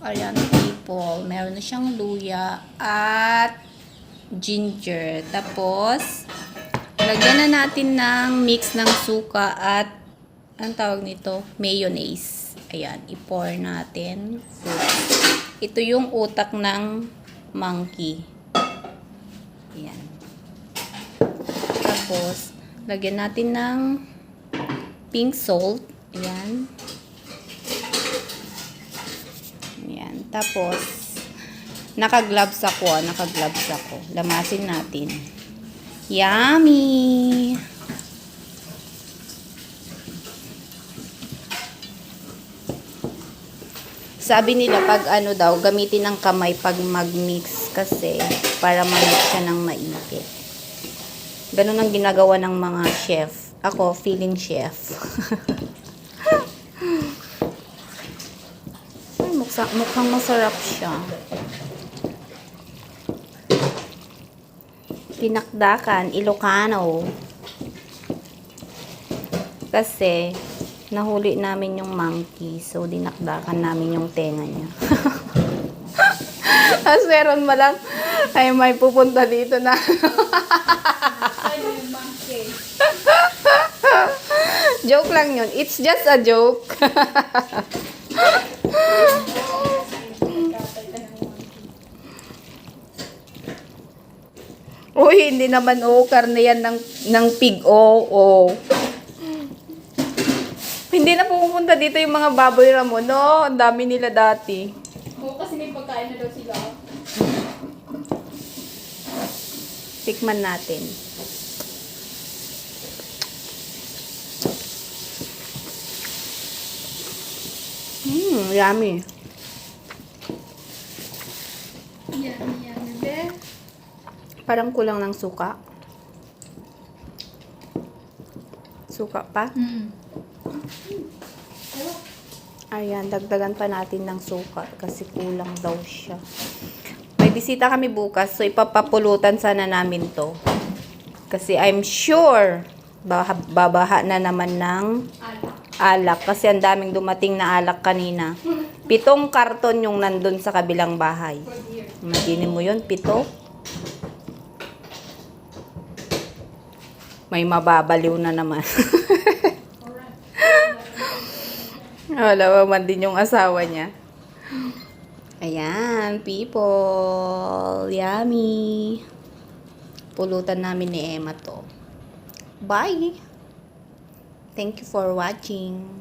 Ayan, people. Meron na siyang luya at ginger. Tapos, lagyan na natin ng mix ng suka at anong tawag nito? Mayonnaise. Ayan, i-pour natin. Ito yung utak ng monkey. Ayan. Tapos, lagyan natin ng pink salt. Ayan. Ayan. Tapos, naka-gloves ako. Lamasin natin. Yummy! Sabi nila pag ano daw, gamitin ng kamay pag mag-mix kasi para ma-mix siya ng maigi. Ganun ang ginagawa ng mga chef. Ako, feeling chef. Ay, mukhang masarap siya. Tinakdakan, Ilocano. Kasi, nahuli namin yung monkey. So, dinakdakan namin yung tenga niya. As meron mo lang, ay may pupunta dito na. Joke lang yun. It's just a joke. Uy, hindi naman karne yan ng pig. Hindi na pupunta dito yung mga baboy Ramon, no? Ang dami nila dati. Oo, kasi may pagkain na daw sila. Tikman natin. Yummy. Yummy, be. Parang kulang ng suka. Suka pa? Ayan, dagdagan pa natin ng suka kasi kulang daw siya. May bisita kami bukas, so ipapapulutan sana namin to. Kasi I'm sure, babaha na naman ng alak. Kasi ang daming dumating na alak kanina. 7 karton yung nandun sa kabilang bahay. Imagine mo yun, 7? May mababaliw na naman. Wala man din yung asawa niya. Ayan, people. Yummy. Pulutan namin ni Emma to. Bye. Thank you for watching.